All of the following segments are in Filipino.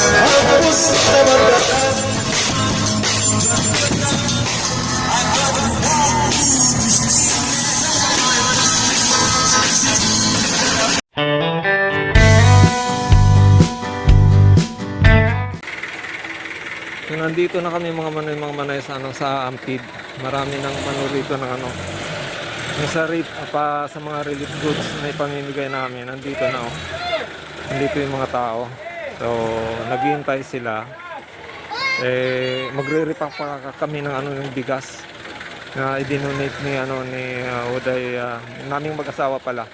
So, nandito na kami mga manay sa Ampid. Marami ng mano rito ng yung sa mga relief goods na ipamimigay namin. Nandito na Nandito yung mga tao. So, naghihintay sila. Magre-repack pa kami ng yung bigas na i-donate ni Uday, naming mag-asawa pala.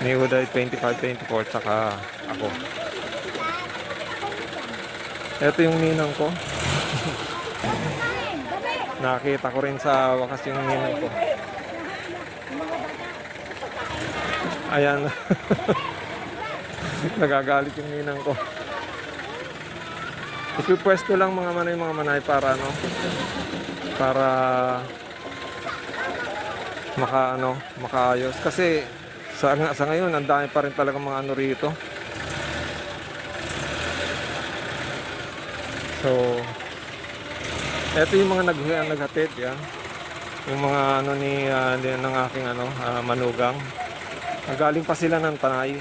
Ni Uday 25-24 tsaka ako. Ito yung ninang ko. Nakita ko rin sa wakas yung ninang ko. Ayan. Nagagalit yung ninang ko. Ipipwesto lang mga manay para para makaayos. Kasi sa ngayon ang dami pa rin talaga mga rito. So, eto yung mga naghatid yan. Yung mga ng aking manugang. Galing pa sila ng Tanay.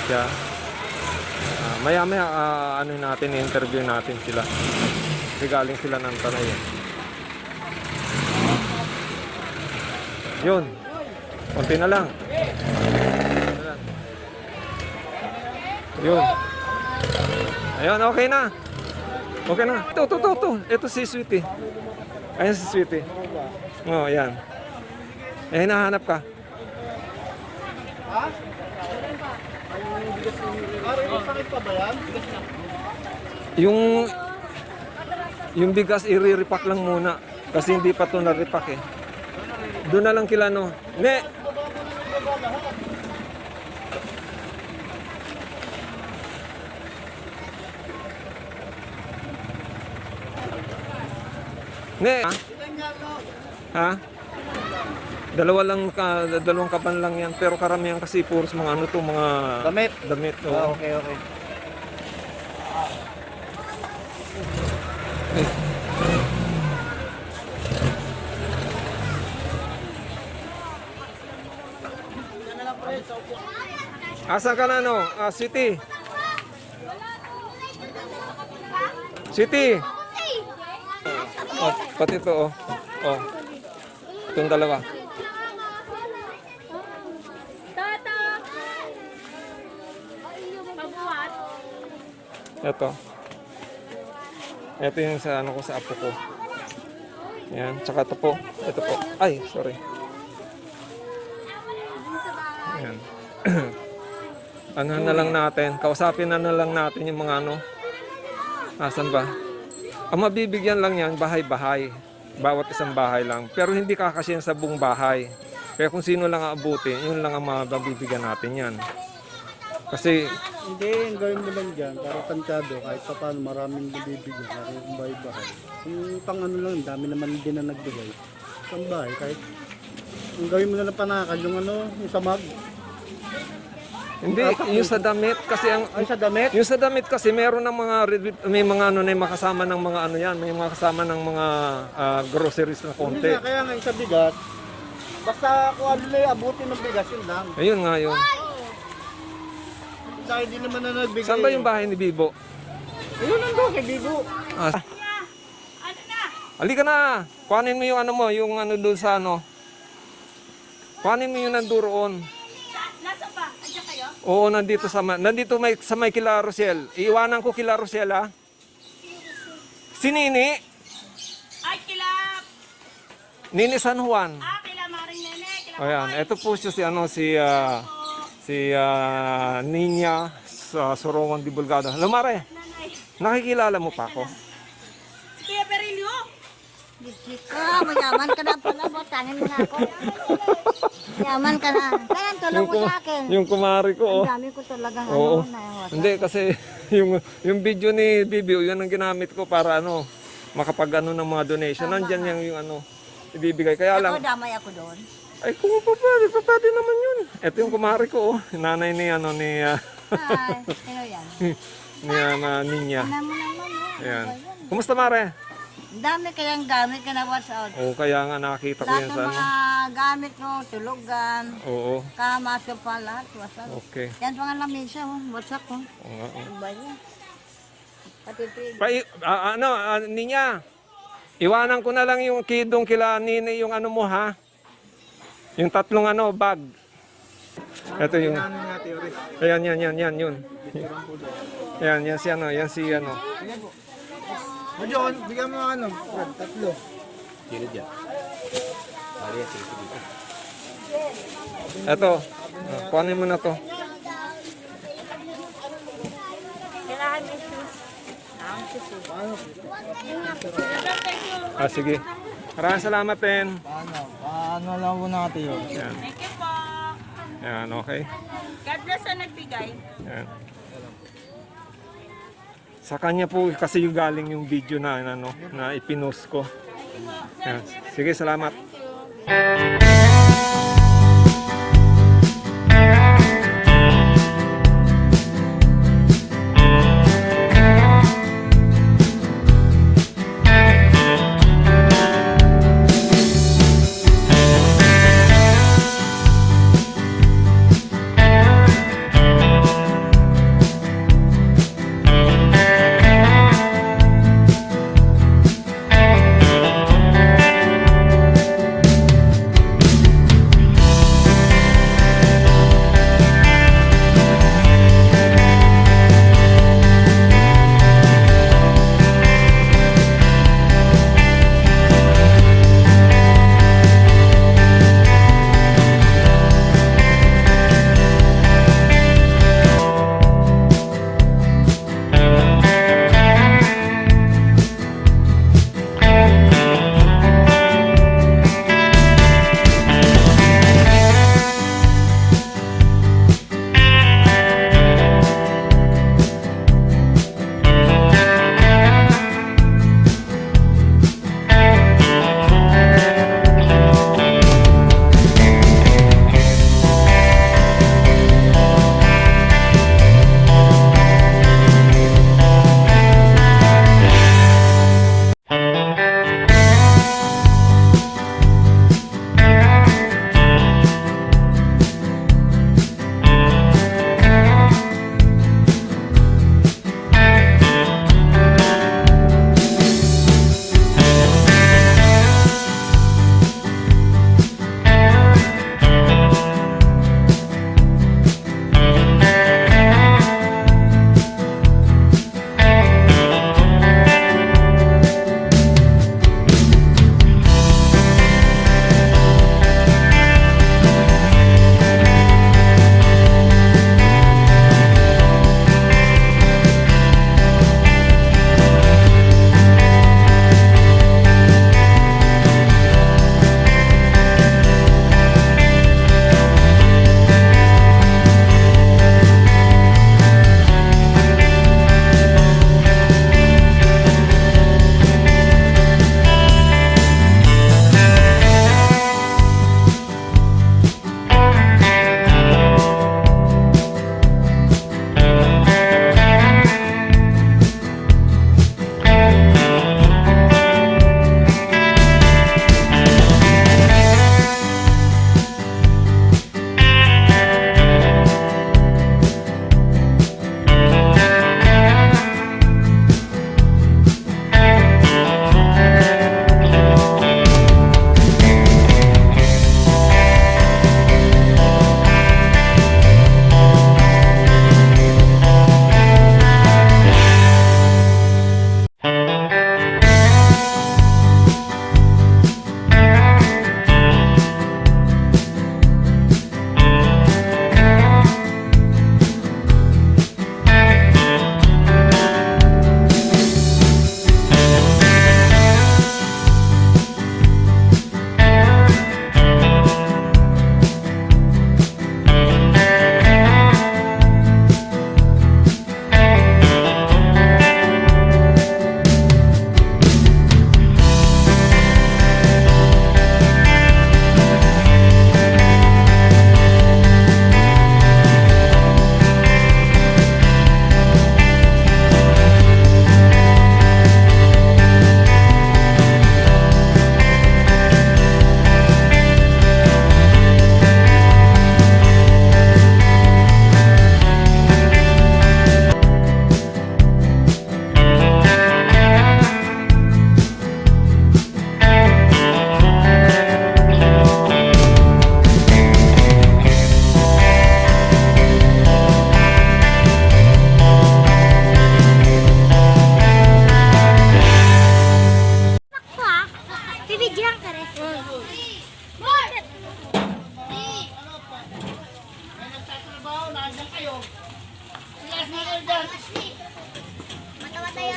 Yeah. Maya natin, interview natin sila. Kasi galing sila ng Tanay. Yun. Konti na lang. Yun. Ayun, okay na. Okay na. Ito. Ito si Sweetie. Ayan si Sweetie. Ayan. Hinahanap ka. Yung bigas i-repack lang muna. Kasi hindi pa ito na-repack Doon na lang kila Ne! Ne? Ha? Dalawang kaban lang yan. Pero karamihan kasi puros mga mga damit. Okay. Asan ka na Sweetie? Sweetie! Pati ito itong dalawa. Ito yung sa sa apo ko. Yan, tsaka ito po. Ay, sorry. Yan. Na lang natin, kausapin na lang natin yung mga asan ba? Ang mabibigyan lang yan, bahay-bahay. Bawat isang bahay lang. Pero hindi kakasyan sa buong bahay. Kaya kung sino lang aabuti, yun lang ang mabibigyan natin yan. Kasi Hindi, ang gawin mo lang dyan, para tansado, kahit pa paano maraming bibigyan, para yung bahay-bahay. Yung pang lang, dami naman din na nagbigay. Isang bahay, kahit ang gawin mo na ng panakal, yung yung samag. hindi, yung sa damit kasi Sa damit? yung sa damit kasi meron ng may mga na makasama ng mga yan, may mga kasama ng mga groceries na konti. Hindi kaya nga yung sa bigas, basta kung ano na yung abutin ng bigas, yun lang. Ayun nga yun. Dahil di naman na nagbigay. Saan ba yung bahay ni Bibo? Ayun lang doon kay Bibo. Halika na. Kuhanin mo yung yung doon sa Kuhanin mo yung nandoon. Nasaan ba? Andiyan kayo? Oo, nandito sa may kila Rosel. Iiwanan ko kila Rosel, ha? Si Nini. Ay, kilap! Nini San Juan. Kila Maring Nene. Kila Ayan, ito po siya si Ninya sa Sorongon de Bulgado. Hello, Mare. Nanay. Nakikilala mo pa ako? Kuya Perilio. Mayaman ka na pala, botanin mo na ako. Mayaman ka na. Kaya tulong mo sa akin. Yung kumari ko, Ang dami ko talagang Oo. na Hindi kasi yung video ni Bibi, yan ang ginamit ko para makapag ng mga donation. Nandiyan yung ibibigay. Kaya lang, Ako, damay ako doon. ay kung pwede naman yun. Ito yung kumari ko, nanay ni Ay, sino yan? Ninya. Ano mo naman, oh. Ayan. Kumusta Mare? Ang dami kayang gamit ka na watch out. Oo, kaya nga nakita ko Lahat yan ng sa ano. mga gamit mo, tulugan, Oo, kama, sopa, lahat. Watch out. okay. Yan pa nga lamisa, oh. Watch out, oh. Oo nga, oo. Ano ba yan? Patipig. Ninya, iwanan ko na lang yung kidong kila Nini, yung ano mo ha? Yung tatlong ano, bag. Ito yung, ayan, yan, yun. Ayan, yan si ano, yan si ano. O John, bigyan mo ano, Brad, 3. Ito, kuhanin mo na to. Kailangan may sus. Sige. Maraming salamat din. Paano lang po natin yun? Ayan, Thank you po. ayan, okay. God bless sa nagbigay. Ayan. Sa kanya po kasi yung galing yung video na ano na ipinost ko. Ayan. Sige, salamat.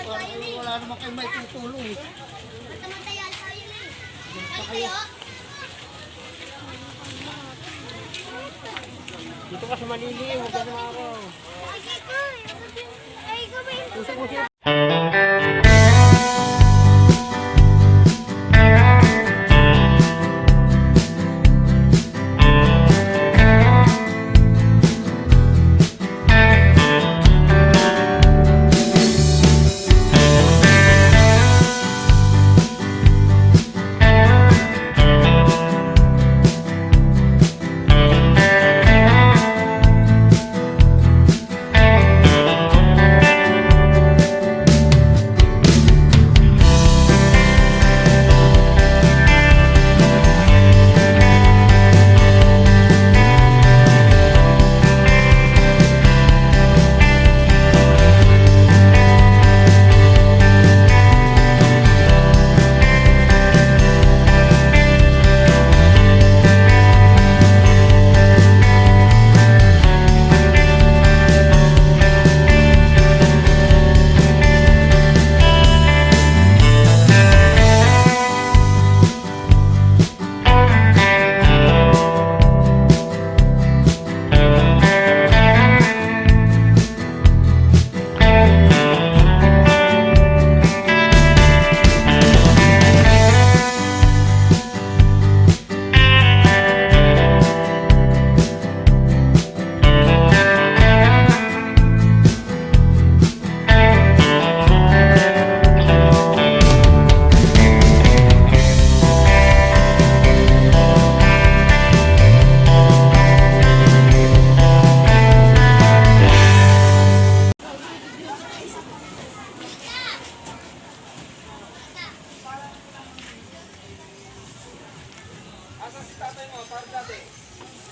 Wala naman kayo may tutulong. Dito ka sa Manili, huwag ka naman ako.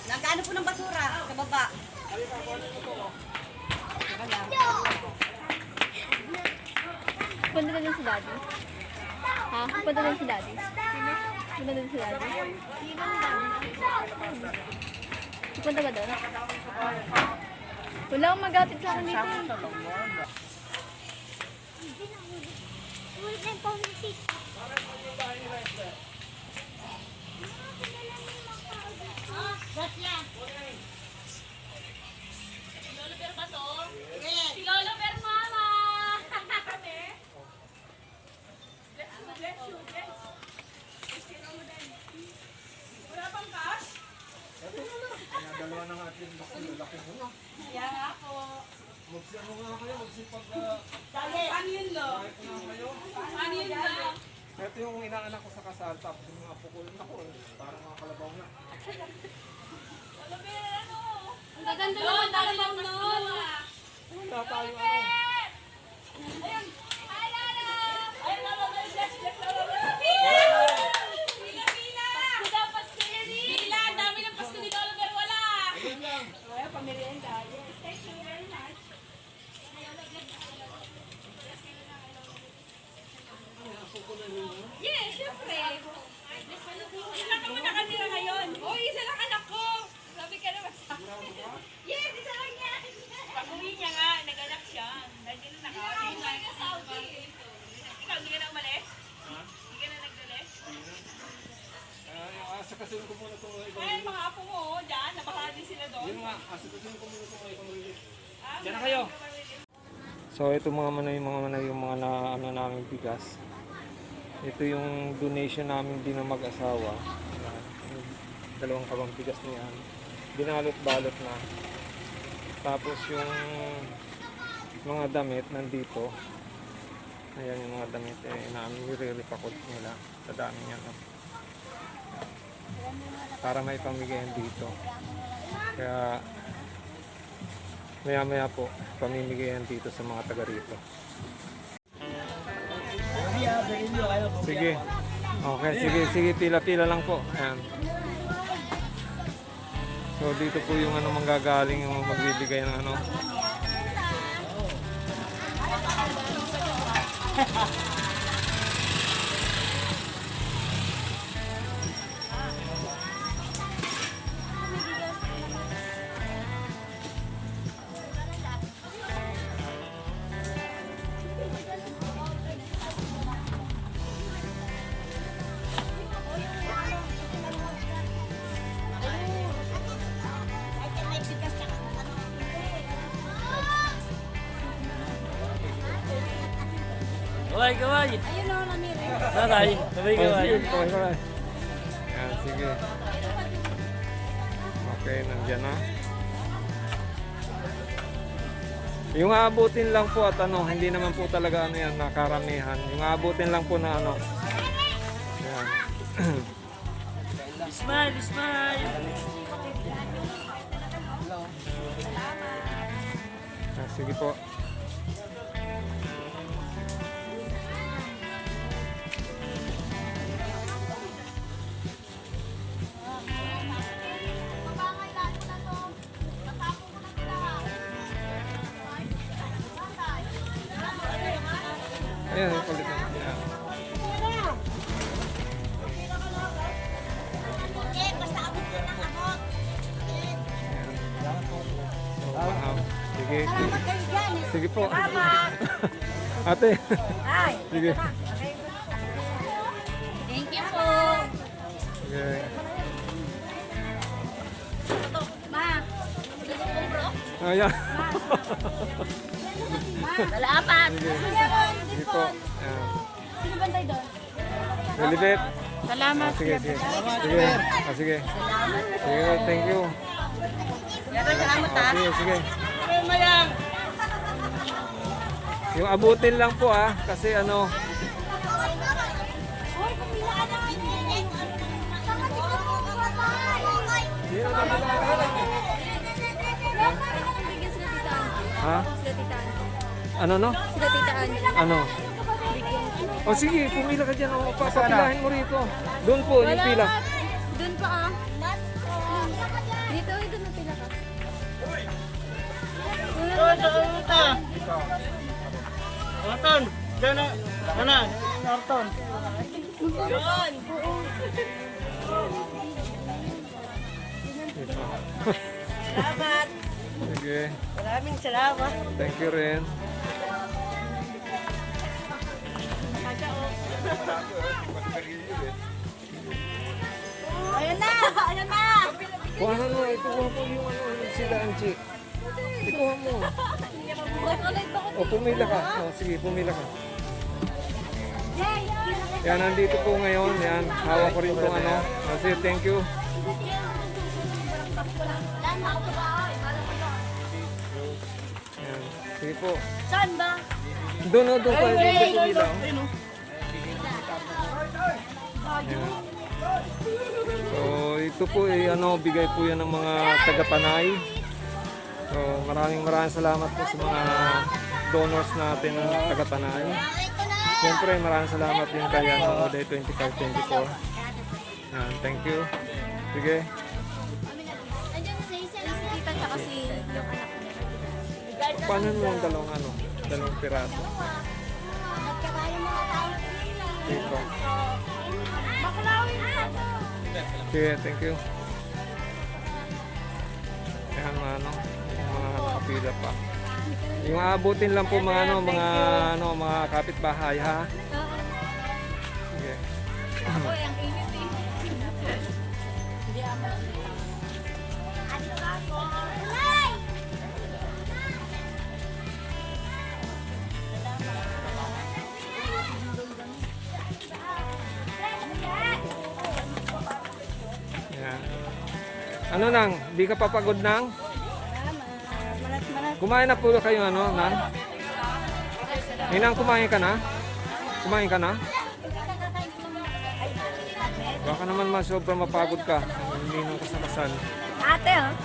Nag-ano po ng basura sa baba. Punta na din si Daddy. Ha? Punta na din si Daddy. Punta na din si Daddy. Punta ka doon? Wala akong mag-atid sa akin dito. Si Lolo Mama! Wala pang cash? Dalawa na nga ating laki mo na. Kaya nga po. Magsano nga kayo, magsipag Ano yun, Lo? Ano yun, Lo? ito yung inaanak ko sa kasal, tapos yung mga pukulin ako, parang mga kalabaw na. Ang gaganda naman talagang nun. Wala tayo ano. Ayun, Lolo, bless, Lolo. Pila! Pasko daw, Pasko yan eh. Pila, ang dami ng Pasko ni Lolo, pero wala. Ay, pamirienda. Yes, thank you very much. Yes, syempre. Ilan ka mo nakatira ngayon? Oh, isa lang anak ko. Sabi ka naman sa akin. Yes, isa lang yan. Pag-uwi niya nga, nag-anak siya. Dahil yun na nakawin. Ikaw, hindi ka na umalis? Hindi ka na nagdalis? Asakasin ko muna itong ibang Ay, mga apo mo, dyan. Nabaka din sila doon. Yun nga, asakasin ko muna itong ibang release. Diyan na kayo. So ito mga manay, yung mga na, ano namin bigas. Ito yung donation namin din ng mag-asawa. Ayan, yung dalawang kabang bigas niyan. Binalot-balot na. Tapos yung mga damit nandito. Ayan yung mga damit namin nire-repackod nila. Sa dami niya. No? Para may pamigayan dito. Kaya maya po pamimigayan dito sa mga taga rito. Sige. Okay, sige, pila-pila lang po. Ayan. So dito po yung ano manggagaling yung magbibigay ng ano. Kaway. Ayun o, namiri. Tatay, kaway. Kaway. Yan, sige. Okay, nandiyan na. Yung aabutin lang po at ano, hindi naman po talaga ano yan, nakaramihan. Yung aabutin lang po na ano. Yan. Smile. Sige po. Ayan, yung kulit na. Ayan. Sige. Salamat kayo dyan. Sige po. Ate. Ay. Sige. Thank you po. Sige. Ma, gusto ko bro? Ayan. Salamat. Sige po. Ayan. Sino bantay doon? Lilibet. Salamat. Sige. Sige. Sige, thank you. Sige. Yung abutin lang po kasi ano, Bigyan sila Tita Angie. ha? Sila Tita Angie. Ano no? Sila Tita Angie. Ano? O sige, pumila ka dyan. O, papilahin mo rito. Doon po, yung pila. Doon pa Dito, doon na pila ka. Norton, dyan na. Norton. Salamat. Sige. Maraming salamat. Thank you rin. Ayun na. Ayun na. Kuha mo, ikuha po yung ano, yung sila Angie. Ikuha mo. O, pumila ka. O, sige, pumila ka. Yan, nandito po ngayon. Yan, hawak ko rin itong ano. Kasi thank you. Yan, sige po. Saan ba? Doon pa. Doon pumila. Yan. So, ito po ano, bigay po yan ng mga taga-Panay. So, maraming salamat po sa mga donors natin ng taga-Panay. Siyempre, maraming salamat din kay Uday 2524. Yan, thank you. Sige. Tita tsaka si yung anak niya. Paano mo ang dalawang piraso? Dito. Sige, thank you. Yan, mga nakapila pa. Yung aabutin lang po mga kapitbahay ha. Sige. Ako yung AVP. Hindi ako. Yan. Ano nang, di ka papagod nang? Kumain na po kayo nang? Ninang, kumain ka na? Kumain ka na? Baka naman sobrang mapagod ka. Hindi nang kasamasan. Ate, oh.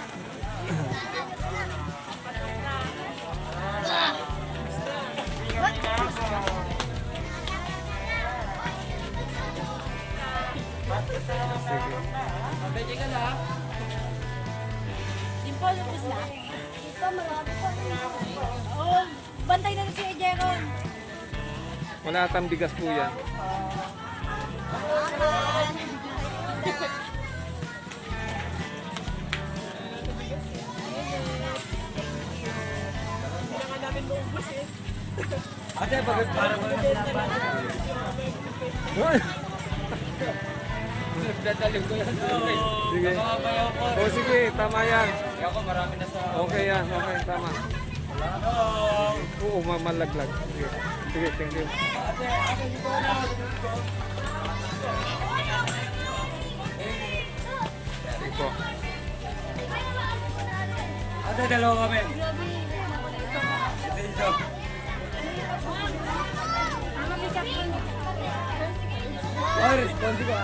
Sige. Dimpo, lupos na. Ito, marami pa. Oo, bantay na rin si Ejero. Wala atang bigas po yan. Ate, bakit para mo nagdadaling ko yan. Sige. O sige, tama yan. Ako marami na sa... Okay yan, okay, tama. Oo, malaglag. Sige, sige, thank you. Ito. Ate, dalawa kami. Dito. Ay, responde ka.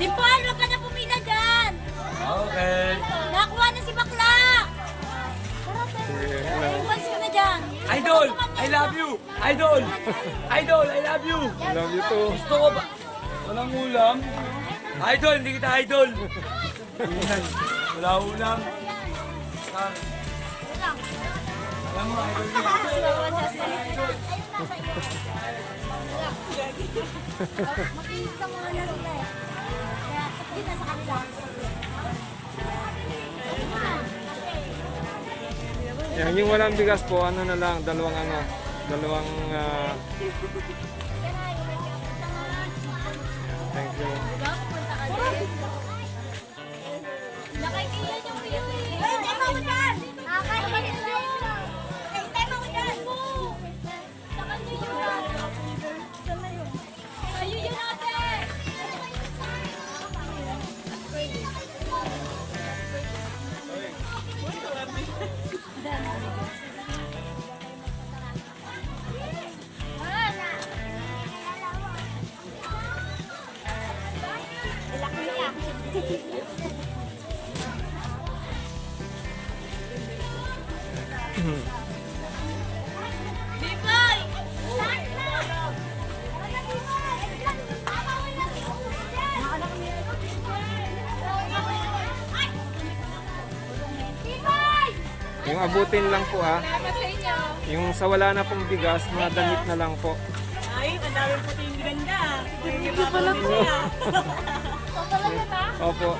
Dimple, huwag ka na pumila dyan. Okay. Nakuha na si Bakla. Dimple ka na dyan. Idol, I love you. Idol. Idol, I love you. Love you too. Gusto ko ba? Walang ulam. Idol, hindi kita idol. Wala ulam. Alam mo, idol niya. Makinig ka muna na sila eh. Kaya, hindi na sa kanila. Yan, yung walang bigas po, ano na lang, dalawang thank you. Nakaikiyan yung kuya eh. Ay, tema mo dyan! Nakakahiyan na yun. Ay, tema mo dyan! Sa kanya yun. Saan na yun? Ayun yun ate! Biboy! Yung abutin lang po ha. Yung sa wala na pong bigas, mga damit na lang po. Ay, ang dami po yung ganda. Hindi pala po yan. Opo.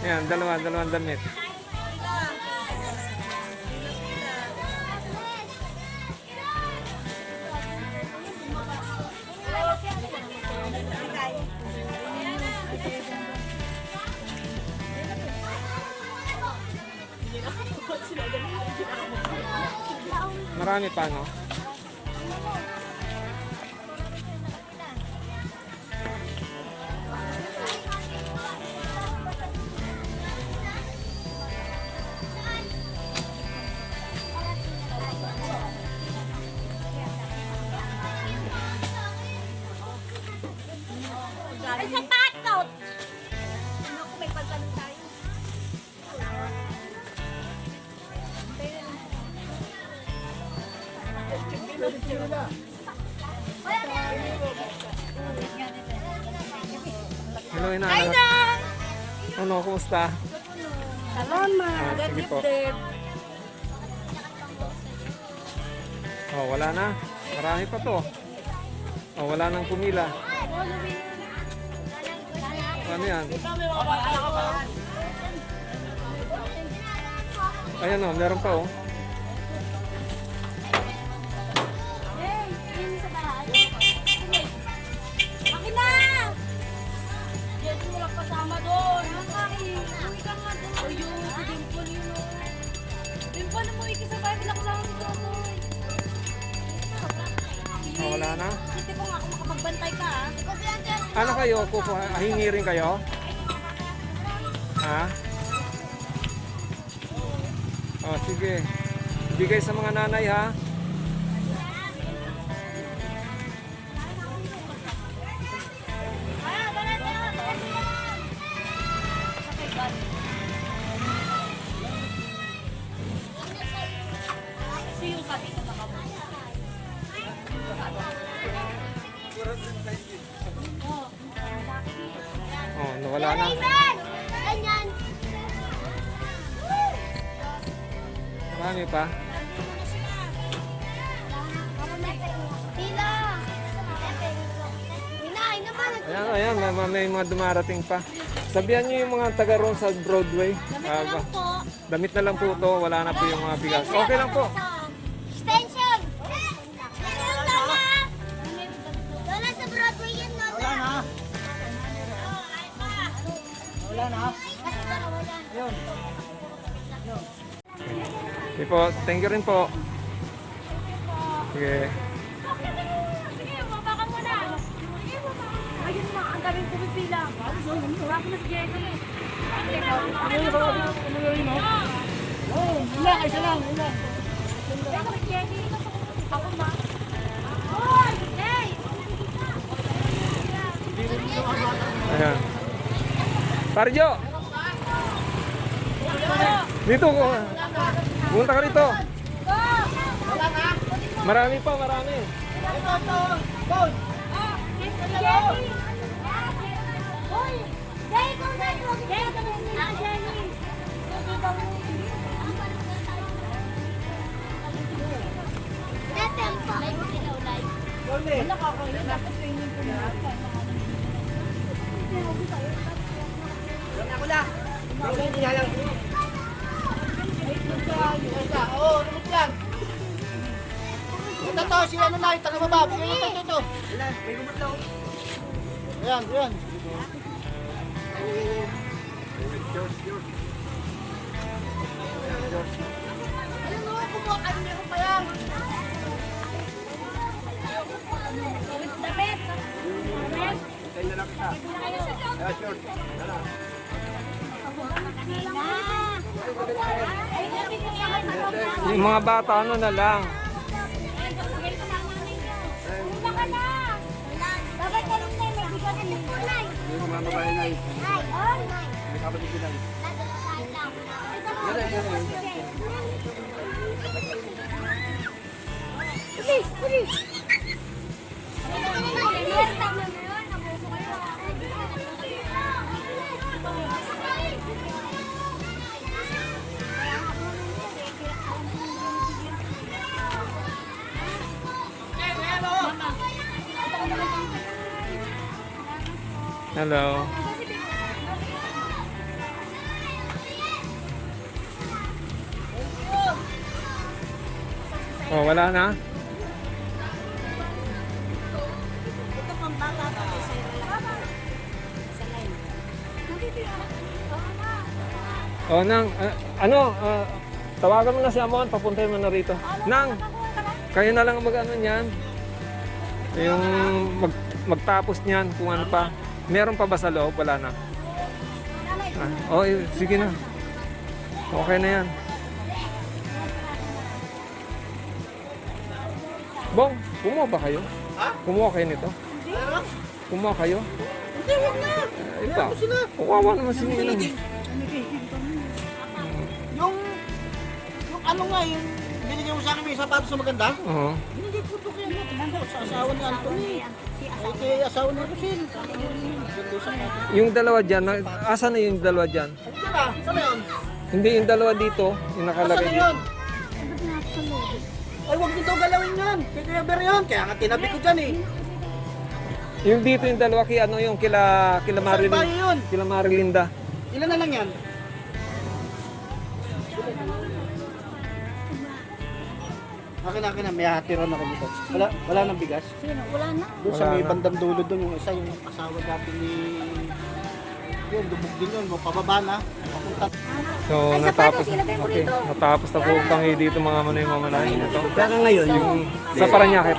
Yan, dalawang damit. Marami pa, no? Ay, sa tatot! Ano kung may pagtanong tayo? Hello, inaanak. Ano, kumusta? Salamat! Sige po. Oh, wala na. Marami pa to. Oh, wala nang pumila. Ano yan? Ayan o, meron pa oh. Hey, yun sa bahay. Akin na! Yes, walang kasama doon. Uwi ka nga doon. Ayun, si Dimple yun o. Dimple, umuwi ka sa bahay. Wala kasama dito ako. Oh, wala na. Hindi ko nga ako makapagbantay ka ah. Ano kayo? Hingi rin kayo? Ha? Oh, sige. Bigay sa mga nanay ha. Kasi yung sabi ko baka mo. Oh, nawala na. Ganyan! Marami pa. Tila! Hinay naman! Ayan, may mga dumarating pa. Sabihan niyo yung mga taga roon sa Broadway. Damit na lang po to, wala na po yung mga bigas. Okay lang po. Extension! Wala sa Broadway yan, Lola. Wala na. Wala na. Sige po, thank you rin po. Sige. Sige, baba ka muna. Sige, baba. Ayun na, ang daming pumipila. Baba ko na si Jenny. Ako na. Hoy! Hey! Ayan. Parjo! Dito ko. Punta ka rito. Marami pa, marami. Hoy! Jay, kung saan mo? Jay, kung saan mo? Jenny. Ito to, si ano na, taga baba. Ito. Ayan. Yung mga bata, ano na lang. Una ka na. Dapat ka rin may bigat ng kulay. Yung mga babae na yun. Ay, May kapatid sila. Bilis, bilis. Yes, tama na yun. Nabuso kayo. Hello. Oh, wala na? Oh, Nang, tawagan mo na si Amon, papuntahin mo na rito. Nang, kayo na lang mag-ano niyan. Yung magtapos niyan kung ano pa. Meron pa ba sa loob? Wala na. Oh, sige na. Okay na yan. Bong, kumuha ba kayo? Ha? Kumuha kayo nito? Kumuha kayo? Hindi, huwag na. Iba. Kukawa naman si Ninang. Yung ano nga, yung binigyan mo sa akin may sapatos na maganda. Oo. Hindi ko ito kayo sa asawa ni Anthony. Ay, kay asawa ni Rosel. Ganda sa akin. Yung dalawa dyan, asa na yung dalawa dyan? Hindi ba? Saan na yun? Hindi yung dalawa dito, yung Saan nakalagay na dito. yun? Ay, huwag nito galawin yan. Kay Kuya Ber yun. Kaya nga tinabi ko dyan eh. Yung dito yung dalawa yung kila Saan Marilyn. ba yun? Kila Marilinda. Ilan na lang yan? Akin na, may hatiran ako dito. Wala nang bigas? Wala na. Doon sa Wala may na. bandang dulo doon, yung isa, yung asawa dati ni... Yun, lubog din yun, pababa na. Papunta. So, natapos na po kami dito mga manoy mamanahin ito. Kaya ngayon, Yung sa Paranaque.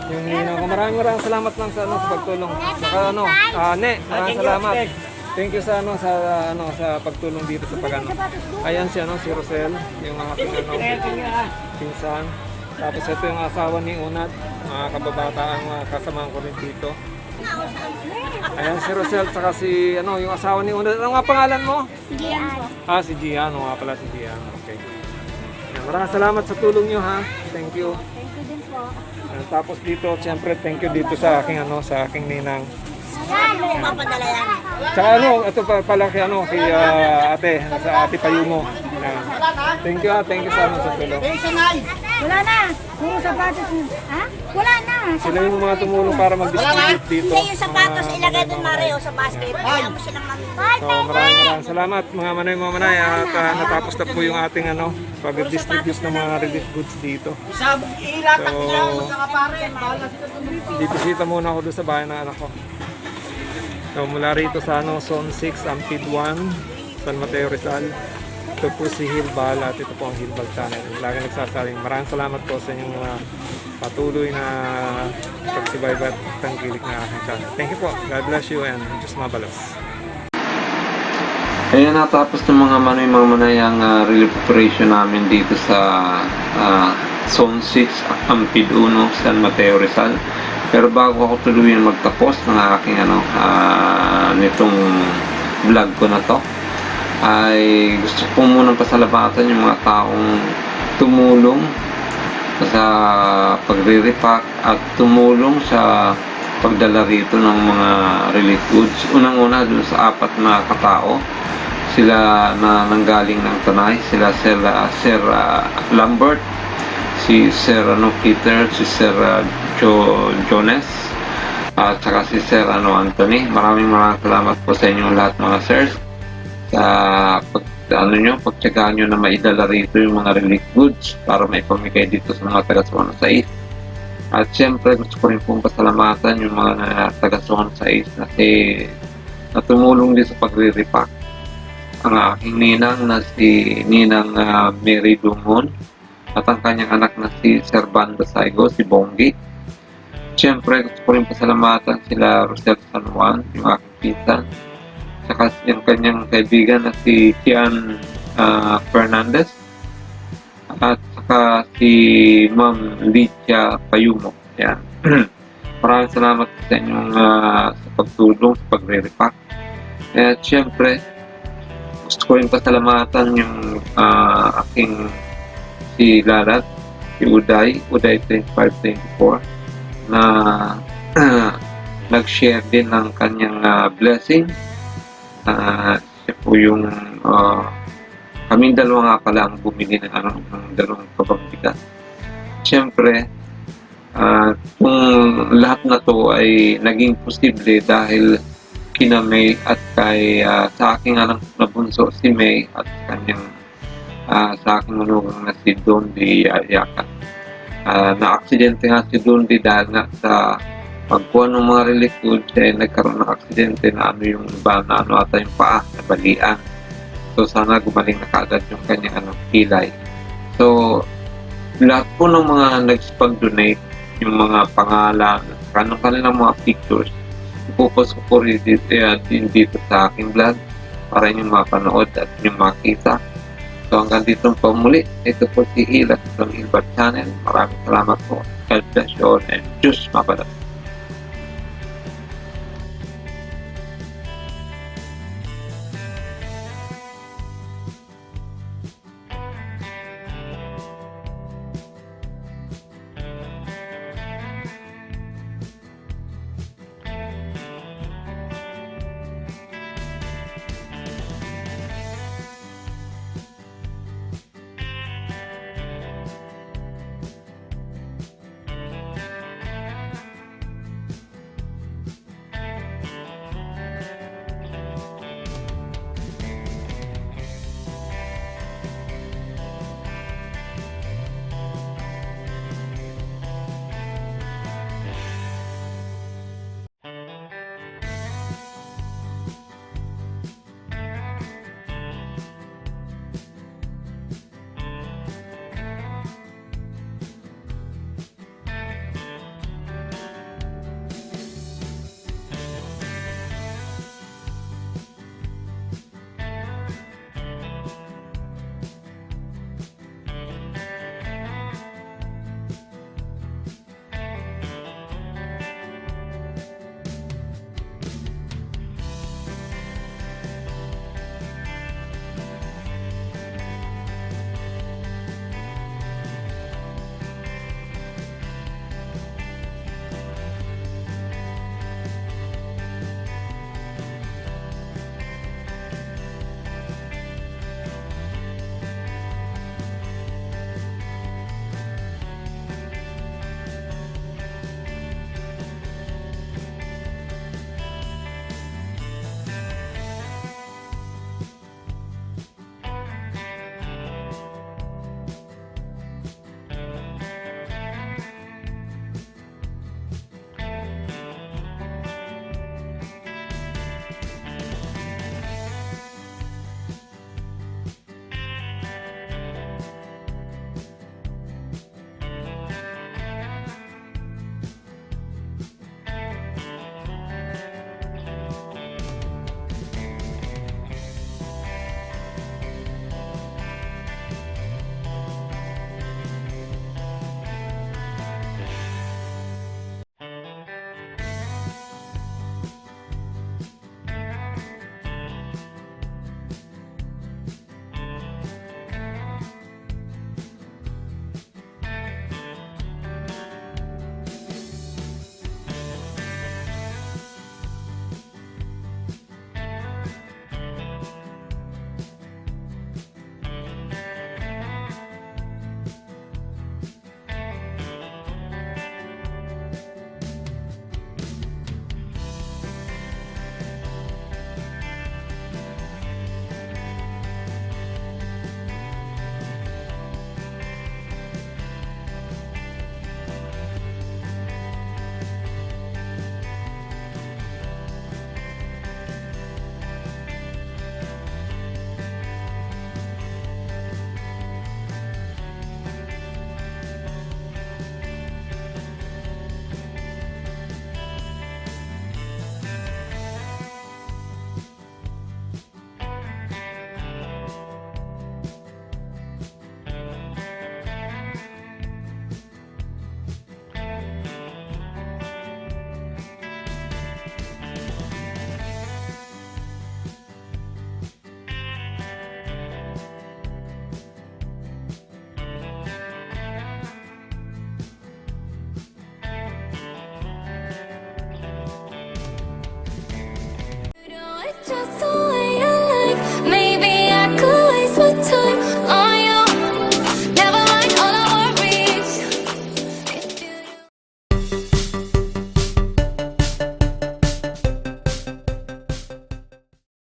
Yung ninang ko. Maraming salamat lang sa sa pagtulong. Saka maraming salamat. Thank you sa sa pagtulong dito sa pagano. Ayan si si Rosel, yung aking pinsan. Tapos ito yung asawa ni Unad, mga kababataan, mga kasamahan ko rin dito. Ayan si Rosel, saka si yung asawa ni Unad. Ano nga pangalan mo? Gian. Si Gian, nga pala si Gian. Okay. Ayan, maraming salamat sa tulong nyo ha. Thank you. Thank you din po. Ayan, tapos dito, siyempre thank you dito sa aking sa aking ninang. Papadala yan. Tsaka ito pala kay kay ate, sa ate Payumo. Ayan. Thank you sa tulong. eh, sanay! Wala na. Puro sapatos mo. Ha? Wala na. Sila yung mga tumulong para mag-distribute dito. Hindi yung sapatos Mga ilagay ano, doon Mario sa basket. Kaya mo silang So maraming salamat mga manay at natapos na po yung ating pag-distribute ng mga relief goods dito. Sabog ilatak So, nila, magkakapare. Bahala sila tumulong. Dito muna ako doon sa bahay ng anak ko. So mula rito sa Zone 6, Ampid 1, San Mateo Rizal. Ito po si Hilbal at ito po ang Hilbal Channel. Lagi nagsasaling maraming salamat po sa inyong mga patuloy na pagsubaybay at tangkilik na aking channel. Thank you po. God bless you and Diyos mabalos. Ayan, natapos ng mga manayang relief operation namin dito sa Zone 6, Ampid 1, San Mateo, Rizal. Pero bago ako tuluyan magtapos ng aking nitong vlog ko na to, ay gusto ko munang pasalamatan yung mga taong tumulong sa pagre-repack at tumulong sa pagdala rito ng mga relief goods. Unang-una dun sa 4 na katao, sila na nanggaling ng Tanay, sila Sir Lambert, si Sir Peter, si Sir Jones, at saka si Sir Anthony. Maraming salamat po sa inyong lahat mga sirs sa pagtyagaan nyo na maidala rito yung mga relief goods para may pamigay dito sa mga taga-Zona 6. At syempre gusto ko rin pong pasalamatan yung mga taga-Zona 6 kasi natumulong din sa pagre-repack. Ang aking ninang na si Ninang Mary Dumon at ang kanyang anak na si Sir Banda Saigo, si Bonggi. Syempre gusto ko rin pasalamatan sila Rosel San Juan, yung aking pinsan, saka yung kanyang kaibigan na si Tian Fernandez, at saka si Ma'am Lydia Payumo. Yan. Maraming salamat sa inyong sa pagtulong sa pagre-repack. At syempre gusto ko rin pasalamatan yung aking si Lalat, si Uday 2524 na nag-share din ng kanyang blessing. Siya po yung kaming dalawa nga pala ang bumili ng dalawang pabangbigas. Siyempre, kung lahat na to ay naging posible dahil kina May at kay sa aking anak na bunso si May at kanyang sa aking manugang na si Dondi Ayakan. Na-aksidente nga si Dondi dahil nga sa pagkuha ng mga relief goods ay nagkaroon ng aksidente na yung ata yung paa, nabalian. So sana gumaling na kaagad yung kanyang kilay. So lahat po ng mga nag-donate, yung mga pangalan, kanilang mga pictures, ipopost ko po rin dito sa aking vlog para inyong mapanood at inyong makita. So hanggang dito po muli, ito po si Hila sa Hilbert Channel. Maraming salamat po. God bless you all and Diyos mabalas.